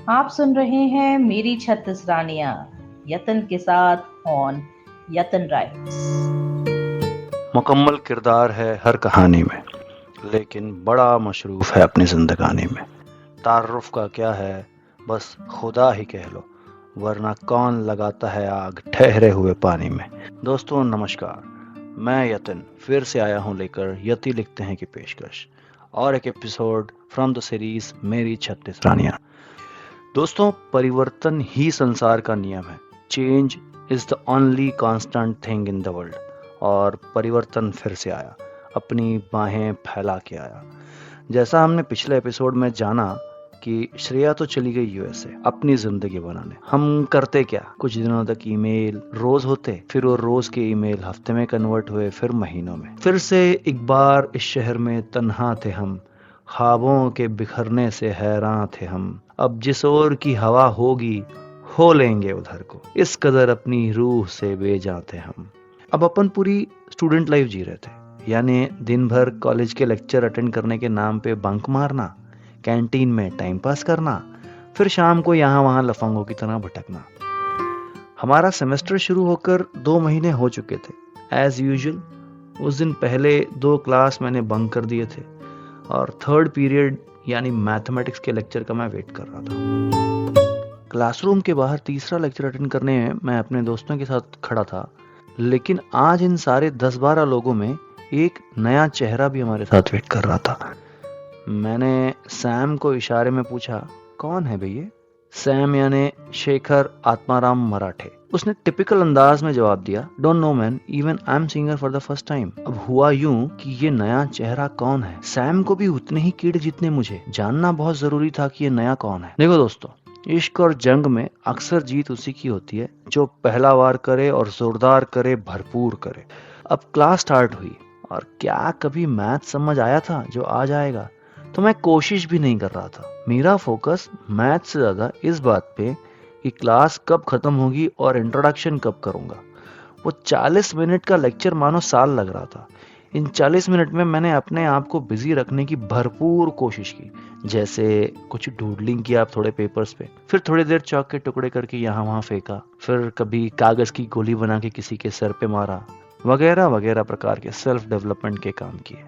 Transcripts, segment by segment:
आप सुन रहे हैं मेरी 36 रानियां यतन के साथ ऑन यतन राइट्स। मुकम्मल किरदार है हर कहानी में, लेकिन बड़ा मशरूफ है अपनी जिंदगानी में। तारुफ का क्या है, बस खुदा ही कह लो, वरना कौन लगाता है आग ठहरे हुए पानी में। दोस्तों नमस्कार, मैं यतिन फिर से आया हूँ लेकर यति लिखते हैं की पेशकश और एक एपिसोड फ्रॉम द सीरीज मेरी 36 रानियां। दोस्तों, परिवर्तन ही संसार का नियम है। Change is the only constant thing in the world. और परिवर्तन फिर से आया, अपनी बाहें फैला के आया। जैसा हमने पिछले एपिसोड में जाना कि श्रेया तो चली गई यूएसए अपनी जिंदगी बनाने। हम करते क्या, कुछ दिनों तक ईमेल रोज होते, फिर वो रोज के ईमेल हफ्ते में कन्वर्ट हुए, फिर महीनों में। फिर से एक बार इस शहर में तन्हा थे हम, ख्वाबों के बिखरने से हैरान थे हम। अब जिस ओर की हवा होगी हो लेंगे उधर को, इस कदर अपनी रूह से बेजां थे हम। अब अपन पूरी स्टूडेंट लाइफ जी रहे थे, यानी दिन भर कॉलेज के लेक्चर अटेंड करने के नाम पे बंक मारना, कैंटीन में टाइम पास करना, फिर शाम को यहाँ वहाँ लफंगों की तरह भटकना। हमारा सेमेस्टर शुरू होकर 2 महीने हो चुके थे। एज यूजुअल उस दिन पहले 2 क्लास मैंने बंक कर दिए थे और थर्ड पीरियड यानी मैथमेटिक्स के लेक्चर का मैं वेट कर रहा था। क्लासरूम के बाहर तीसरा लेक्चर अटेंड करने में मैं अपने दोस्तों के साथ खड़ा था, लेकिन आज इन सारे 10-12 लोगों में एक नया चेहरा भी हमारे साथ वेट कर रहा था। मैंने सैम को इशारे में पूछा, कौन है भैया? सैम यानी शेखर आत्माराम मराठे। उसने टिपिकल अंदाज में जवाब दिया, don't know man, even I am singer for the first time. अब हुआ यूं कि ये नया चेहरा कौन है? सैम को भी उतने ही कीड़े जितने मुझे जानना बहुत जरूरी था कि ये नया कौन है। देखो दोस्तों, इश्क और जंग में अक्सर जीत उसी की होती है जो पहला वार करे और जोरदार करे, भरपूर करे। अब क्लास स्टार्ट हुई और क्या कभी मैथ समझ आया था जो आज आएगा? तो मैं कोशिश भी नहीं कर रहा था। मेरा फोकस मैथ से ज्यादा इस बात पे कि क्लास कब खत्म होगी और इंट्रोडक्शन कब करूंगा। वो 40 मिनट का लेक्चर मानो साल लग रहा था। इन 40 मिनट में मैंने अपने आप को बिजी रखने की भरपूर कोशिश की, जैसे कुछ डूडलिंग किया थोड़े पेपर्स पे, फिर थोड़ी देर चौक के टुकड़े करके यहाँ वहाँ फेंका, फिर कभी कागज की गोली बना के किसी के सर पे मारा, वगैरह वगैरह प्रकार के सेल्फ डेवलपमेंट के काम किए।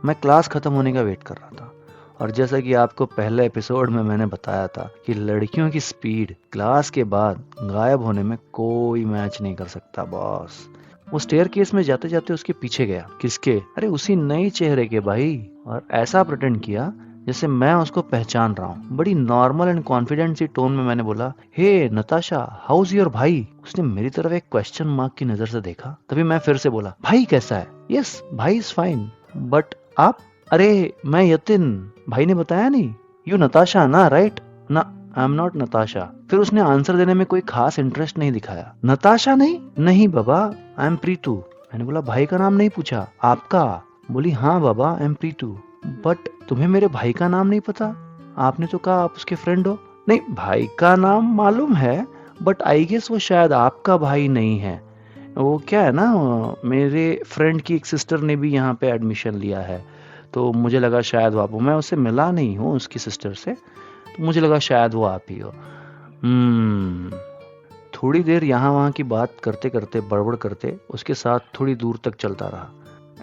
मैं क्लास खत्म होने का वेट कर रहा था और जैसा कि आपको पहले एपिसोड में मैंने बताया था कि लड़कियों की स्पीड क्लास के बाद गायब होने में कोई मैच नहीं कर सकता बॉस। वो स्टेयर केस में जाते जाते उसके पीछे गया। किसके? अरे उसी नए चेहरे के भाई। और ऐसा प्रिटेंड किया जैसे मैं उसको पहचान रहा हूँ। बड़ी नॉर्मल एंड कॉन्फिडेंट सी टोन में मैंने बोला, हे नताशा, हाउज योर भाई? उसने मेरी तरफ एक क्वेश्चन मार्क की नजर से देखा। तभी मैं फिर से बोला, भाई कैसा है? यस भाई इज फाइन, बट आप? अरे मैं यतिन, भाई ने बताया नहीं। यू नताशा ना, राइट? ना, आई एम नॉट नताशा। फिर उसने आंसर देने में कोई खास इंटरेस्ट नहीं दिखाया। नताशा नहीं? नहीं बाबा, आई एम प्रीतू। मैंने बोला, भाई का नाम नहीं पूछा? आपका? बोली, हाँ बाबा, आई एम प्रीतू। बट तुम्हें मेरे भाई का नाम नहीं पता? आपने तो कहा आप उसके फ्रेंड हो। नहीं, भाई का नाम मालूम है, बट आई गेस वो शायद आपका भाई नहीं है। वो क्या है ना, मेरे फ्रेंड की एक सिस्टर ने भी यहाँ पे एडमिशन लिया है, तो मुझे लगा शायद वो आप हो। मैं उससे मिला नहीं हूँ, उसकी सिस्टर से, तो मुझे लगा शायद वो आप ही हो। थोड़ी देर यहाँ वहाँ की बात करते करते, बड़बड़ करते उसके साथ थोड़ी दूर तक चलता रहा।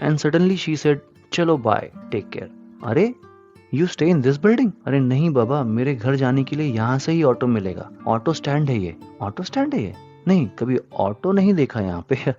एंड सडनली शी सेड, चलो बाय, टेक केयर। अरे you stay in this building? अरे नहीं बाबा, मेरे घर जाने के लिए यहाँ से ही ऑटो मिलेगा। ऑटो स्टैंड है ये। ऑटो स्टैंड है ये? नहीं, कभी ऑटो नहीं देखा यहाँ पे।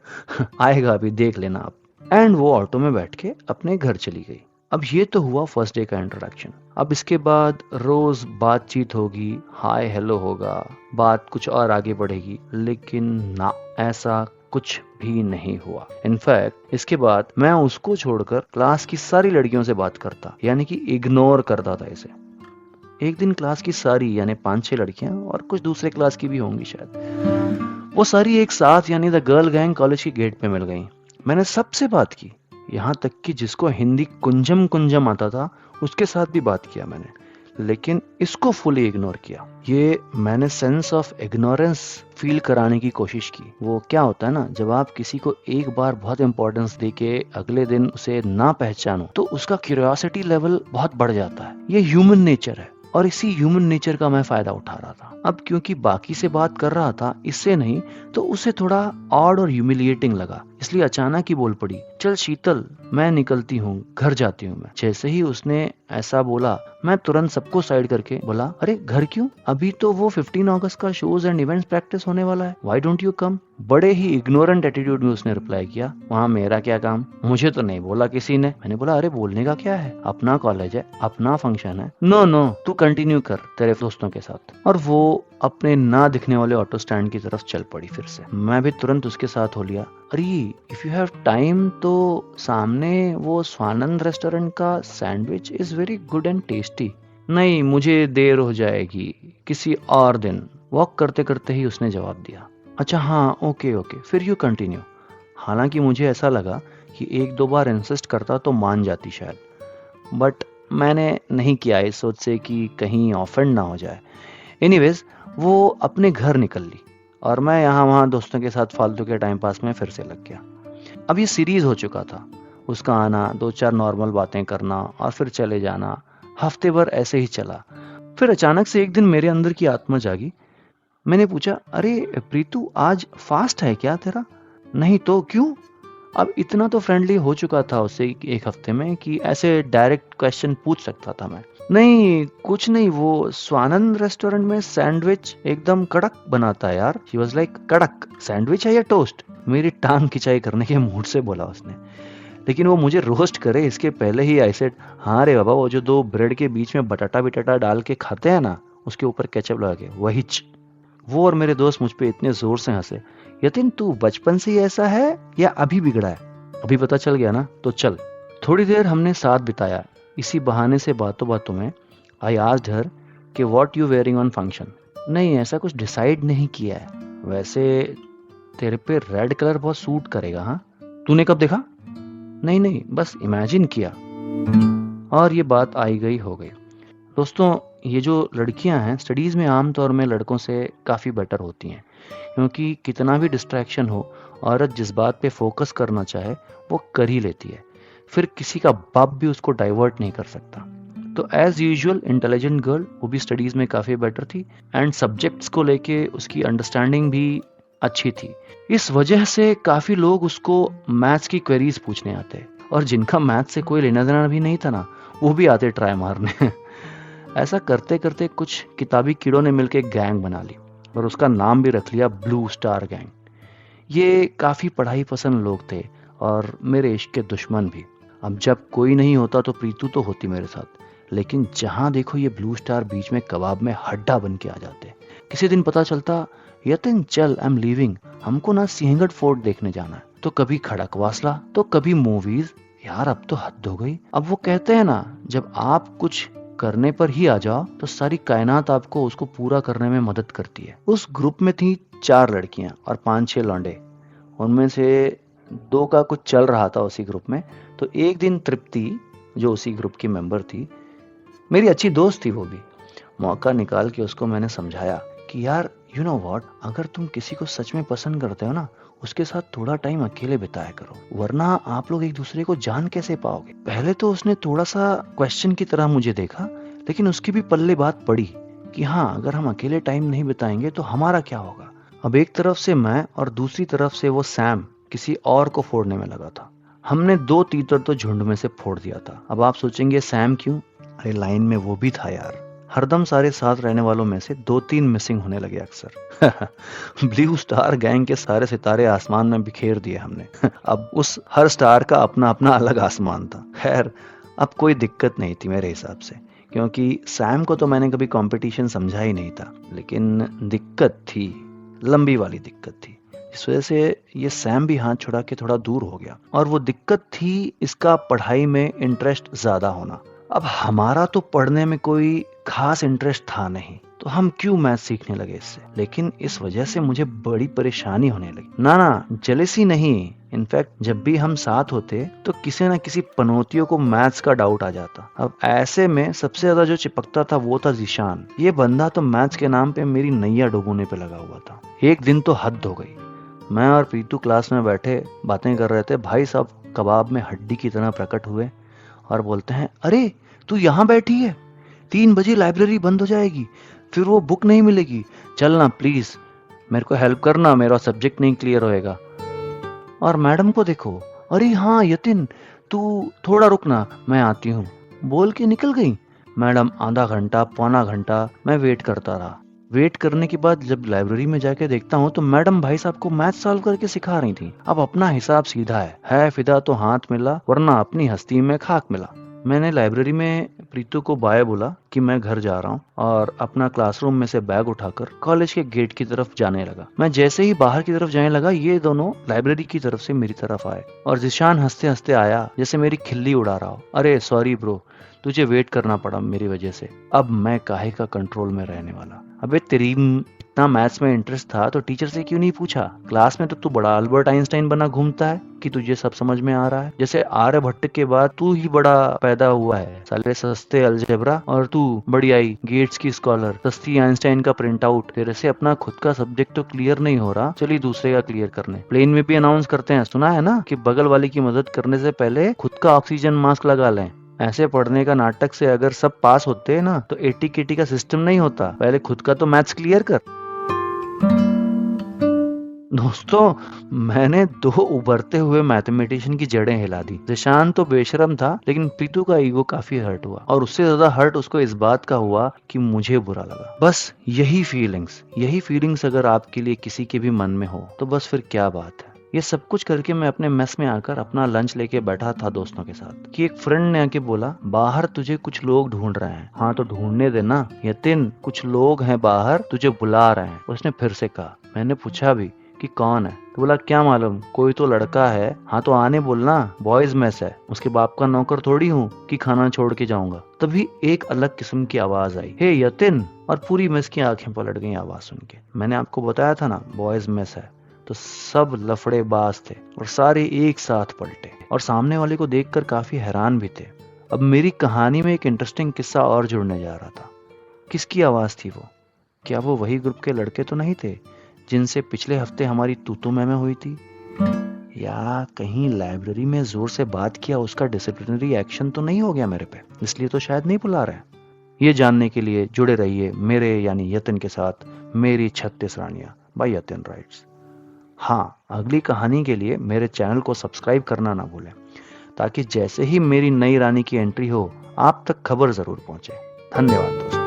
आएगा अभी, देख लेना आप। एंड वो ऑटो में बैठ के अपने घर चली गई। अब ये तो हुआ फर्स्ट डे का इंट्रोडक्शन। अब इसके बाद रोज बातचीत होगी, हाय हेलो होगा, बात कुछ और आगे बढ़ेगी, लेकिन ना, ऐसा कुछ भी नहीं हुआ। इनफैक्ट इसके बाद मैं उसको छोड़कर क्लास की सारी लड़कियों से बात करता, यानी कि इग्नोर करता था इसे। एक दिन क्लास की सारी यानी 5-6 लड़कियां और कुछ दूसरे क्लास की भी होंगी शायद, वो सारी एक साथ यानी द गर्ल गैंग कॉलेज के गेट पे मिल गई। मैंने सबसे बात की, यहाँ तक कि जिसको हिंदी कुंजम कुंजम आता था उसके साथ भी बात किया मैंने, लेकिन इसको फुली इग्नोर किया। ये मैंने सेंस ऑफ इग्नोरेंस फील कराने की कोशिश की। वो क्या होता है ना, जब आप किसी को एक बार बहुत इंपॉर्टेंस दे के अगले दिन उसे ना पहचानो तो उसका क्यूरियोसिटी लेवल बहुत बढ़ जाता है। ये ह्यूमन नेचर है और इसी ह्यूमन नेचर का मैं फायदा उठा रहा था। अब क्योंकि बाकी से बात कर रहा था, इससे नहीं तो उसे थोड़ा ऑड और ह्यूमिलिएटिंग लगा, इसलिए अचानक ही बोल पड़ी, चल शीतल मैं निकलती हूँ, घर जाती हूँ मैं। जैसे ही उसने ऐसा बोला, मैं तुरंत सबको साइड करके बोला, अरे घर क्यों? अभी तो वो 15 अगस्त का शोज एंड इवेंट्स प्रैक्टिस होने वाला है, व्हाई डोंट यू कम? बड़े ही इग्नोरेंट एटीट्यूड में उसने रिप्लाई किया, वहाँ मेरा क्या काम? मुझे तो नहीं बोला किसी ने। मैंने बोला, अरे बोलने का क्या है, अपना कॉलेज है, अपना फंक्शन है। नो नो, तू कंटिन्यू कर तेरे दोस्तों के साथ। और वो अपने ना दिखने वाले ऑटो स्टैंड की तरफ चल पड़ी फिर से। मैं भी तुरंत उसके साथ हो लिया। अरे इफ यू हैव टाइम तो सामने वो स्वानंद रेस्टोरेंट का sandwich is very good and tasty. नहीं मुझे देर हो जाएगी, किसी और दिन, वॉक करते करते ही उसने जवाब दिया। अच्छा हाँ ओके ओके, फिर यू कंटिन्यू। हालांकि मुझे ऐसा लगा कि एक दो बार इंसिस्ट करता तो मान जाती शायद, बट मैंने नहीं किया इस सोच से कि कहीं ऑफेंड ना हो जाए। एनीवेज वो अपने घर निकल ली और मैं यहाँ वहाँ दोस्तों के साथ फालतू के टाइम पास में फिर से लग गया। अब ये सीरीज हो चुका था, उसका आना, दो चार नॉर्मल बातें करना और फिर चले जाना, हफ्ते भर ऐसे ही चला। फिर अचानक से एक दिन मेरे अंदर की आत्मा जागी। मैंने पूछा, अरे प्रीतु आज फास्ट है क्या तेरा? नहीं तो क्यों? अब इतना तो फ्रेंडली हो चुका था उससे एक हफ्ते में कि ऐसे डायरेक्ट क्वेश्चन पूछ सकता था मैं। नहीं कुछ नहीं, वो स्वानंद रेस्टोरेंट में सैंडविच एकदम कड़क बनाता है यार। शी वाज लाइक, कड़क सैंडविच है या टोस्ट? मेरी टांग खिंचाई करने के मूड से बोला उसने। लेकिन वो मुझे रोस्ट करे इसके पहले ही आई सेड, हाँ रे बाबा, वो जो दो ब्रेड के बीच में बटाटा बिटाटा डाल के खाते हैं ना, उसके ऊपर केचप लगा के, वही। वो और मेरे दोस्त मुझ पे इतने जोर से हंसे। यतिन तू बचपन से ही ऐसा है या अभी बिगड़ा है? अभी पता चल गया ना, तो चल। थोड़ी देर हमने साथ बिताया। इसी बहाने से बातों बातों में आई आस्क्ड हर कि what you wearing on function. नहीं ऐसा कुछ डिसाइड नहीं किया है, वैसे तेरे पे रेड कलर बहुत सूट करेगा। हाँ तूने कब देखा? नहीं नहीं बस इमेजिन किया। और ये बात आई गई हो गई। दोस्तों ये जो लड़कियां हैं स्टडीज में आमतौर में लड़कों से काफ़ी बेटर होती हैं, क्योंकि कितना भी डिस्ट्रैक्शन हो, औरत जिस बात पे फोकस करना चाहे वो कर ही लेती है, फिर किसी का बाप भी उसको डाइवर्ट नहीं कर सकता। तो एज यूजुअल इंटेलिजेंट गर्ल वो भी स्टडीज में काफ़ी बेटर थी एंड सब्जेक्ट्स को लेके उसकी अंडरस्टैंडिंग भी अच्छी थी। इस वजह से काफ़ी लोग उसको मैथ्स की क्वेरीज पूछने आते, और जिनका मैथ्स से कोई लेना देना भी नहीं था ना, वो भी आते ट्राई मारने। ऐसा करते करते कुछ किताबी कीड़ों ने मिलकर एक गैंग बना ली और उसका नाम भी रख लिया ब्लू स्टार गैंग। ये काफ़ी पढ़ाई पसंद लोग थे और मेरे इश्क के दुश्मन भी। अब जब कोई नहीं होता तो प्रीतु तो होती मेरे साथ, लेकिन जहाँ देखो ये ब्लू स्टार बीच में कबाब में हड्डा बन के आ जाते। किसी दिन पता चलता, यतिन चल आई एम लीविंग, हमको ना सिंहगढ़ फोर्ट देखने जाना है। तो कभी खड़कवासला तो कभी मूवीज। यार अब तो हद हो गई। अब वो कहते हैं ना, जब आप कुछ करने पर ही आ जाओ तो सारी कायनात आपको उसको पूरा करने में मदद करती है। उस ग्रुप में थी 4 लड़कियां और 5-6 लौंडे। उनमें से 2 का कुछ चल रहा था उसी ग्रुप में। तो एक दिन तृप्ति जो उसी ग्रुप की मेंबर थी, मेरी अच्छी दोस्त थी वो भी, मौका निकाल के उसको मैंने समझाया कि यार यू नो व्हाट, अगर तुम किसी को सच में पसंद करते हो ना, उसके साथ थोड़ा टाइम अकेले बिताया करो, वरना आप लोग एक दूसरे को जान कैसे पाओगे। पहले तो उसने थोड़ा सा क्वेश्चन की तरह मुझे देखा, लेकिन उसकी भी पल्ले बात पड़ी कि हाँ अगर हम अकेले टाइम नहीं बिताएंगे तो हमारा क्या होगा। अब एक तरफ से मैं और दूसरी तरफ से वो सैम किसी और को फोड़ने में लगा था। हमने 2 तीतर तो झुंड में से फोड़ दिया था। अब आप सोचेंगे सैम क्यों? अरे लाइन में वो भी था यार। हरदम सारे साथ रहने वालों में से 2-3 मिसिंग होने लगे अक्सर। ब्लू स्टार गैंग के सारे सितारे आसमान में बिखेर दिए हमने। अब उस हर स्टार का अपना अपना अलग आसमान था। खैर अब कोई दिक्कत नहीं थी मेरे हिसाब से, क्योंकि सैम को तो मैंने कभी कंपटीशन समझा ही नहीं था। लेकिन दिक्कत थी, लंबी वाली दिक्कत थी, इस वजह से ये सैम भी हाथ छुड़ा के थोड़ा दूर हो गया। और वो दिक्कत थी इसका पढ़ाई में इंटरेस्ट ज्यादा होना। अब हमारा तो पढ़ने में कोई खास इंटरेस्ट था नहीं, तो हम क्यों मैथ सीखने लगे इससे। लेकिन इस वजह से मुझे बड़ी परेशानी होने लगी। ना जेलसी नहीं, इनफैक्ट जब भी हम साथ होते तो किसी न किसी पनौतियों को मैथ्स का डाउट आ जाता। अब ऐसे में सबसे ज्यादा जो चिपकता था वो था जीशान। ये बंदा तो मैथ्स के नाम पे मेरी नैया डुबोने पे लगा हुआ था। एक दिन तो हद हो गई। मैं और प्रीतु क्लास में बैठे बातें कर रहे थे, भाई साहब कबाब में हड्डी की तरह प्रकट हुए और बोलते हैं, अरे तू यहाँ बैठी है, 3 बजे लाइब्रेरी बंद हो जाएगी, फिर वो बुक नहीं मिलेगी, चलना प्लीज, मेरे को हेल्प करना, मेरा सब्जेक्ट नहीं क्लियर होएगा। और मैडम को देखो, अरे हाँ यतिन, तू थोड़ा रुकना, मैं आती हूँ, बोल के निकल गई। मैडम आधा घंटा पौना घंटा मैं वेट करता रहा। वेट करने के बाद जब लाइब्रेरी में जाके देखता हूँ तो मैडम भाई साहब को मैथ सॉल्व करके सिखा रही थी। अब अपना हिसाब सीधा है फिदा तो हाथ मिला, वरना अपनी हस्ती में खाक मिला। मैंने लाइब्रेरी में प्रीतु को बाय बोला कि मैं घर जा रहा हूँ और अपना क्लासरूम में से बैग उठाकर कॉलेज के गेट की तरफ जाने लगा। मैं जैसे ही बाहर की तरफ जाने लगा, ये दोनों लाइब्रेरी की तरफ से मेरी तरफ आए और जिशान हंसते हंसते आया जैसे मेरी खिल्ली उड़ा रहा हो। अरे सॉरी ब्रो, तुझे वेट करना पड़ा मेरी वजह से, अब मैं काहे का कंट्रोल में रहने वाला। अबे तेरी इतना मैथ्स में इंटरेस्ट था तो टीचर से क्यों नहीं पूछा? क्लास में तो तू बड़ा अल्बर्ट आइंस्टाइन बना घूमता है कि तुझे सब समझ में आ रहा है। जैसे आर्यभट्ट के बाद तू ही बड़ा पैदा हुआ है, साले सस्ते अलजेब्रा, और तू बड़ी आई गेट्स की स्कॉलर, सस्ती आइंस्टाइन का प्रिंट आउट। तेरे से अपना खुद का सब्जेक्ट तो क्लियर नहीं हो रहा, चलिए दूसरे का क्लियर करने। प्लेन में भी अनाउंस करते हैं, सुना है ना, कि बगल वाले की मदद करने से पहले खुद का ऑक्सीजन मास्क लगा लें। ऐसे पढ़ने का नाटक से अगर सब पास होते हैं ना तो 80 केटी का सिस्टम नहीं होता। पहले खुद का तो मैथ्स क्लियर कर। दोस्तों, मैंने 2 उभरते हुए मैथमेटिशियन की जड़ें हिला दी। जिशान तो बेशरम था, लेकिन प्रीतु का ईगो काफी हर्ट हुआ, और उससे ज्यादा हर्ट उसको इस बात का हुआ कि मुझे बुरा लगा। बस यही फीलिंग्स अगर आपके लिए किसी के भी मन में हो तो बस फिर क्या बात है। ये सब कुछ करके मैं अपने मेस में आकर अपना लंच लेके बैठा था दोस्तों के साथ कि एक फ्रेंड ने आके बोला, बाहर तुझे कुछ लोग ढूंढ रहे हैं। हाँ तो ढूंढने देना यतिन, कुछ लोग हैं बाहर तुझे बुला रहे हैं, उसने फिर से कहा। मैंने पूछा भी कि कौन है, तो बोला क्या मालूम, कोई तो लड़का है। हाँ तो आने बोलना, बॉयज मेस है, उसके बाप का नौकर थोड़ी हूँ कि खाना छोड़ के जाऊंगा। तभी एक अलग किस्म की आवाज आई, हे यतिन, और पूरी मेस की आंखें पलट गई आवाज सुन के। मैंने आपको बताया था ना बॉयज मेस है, तो सब लफड़ेबाज थे और सारे एक साथ पलटे और सामने वाले को देखकर काफी हैरान भी थे। अब मेरी कहानी में एक इंटरेस्टिंग किस्सा और जुड़ने जा रहा था। किसकी आवाज थी वो? क्या वो वही ग्रुप के लड़के तो नहीं थे जिनसे पिछले हफ्ते हमारी तूतू मैमे हुई थी? या कहीं लाइब्रेरी में जोर से बात किया उसका डिसिप्लिनरी एक्शन तो नहीं हो गया मेरे पे, इसलिए तो शायद नहीं बुला रहे। ये जानने के लिए जुड़े रहिए मेरे यानी यतिन के साथ मेरी 36 रानियां बाय यतिन राइट्स। हाँ, अगली कहानी के लिए मेरे चैनल को सब्सक्राइब करना ना भूलें, ताकि जैसे ही मेरी नई रानी की एंट्री हो आप तक खबर जरूर पहुंचे। धन्यवाद दोस्तों।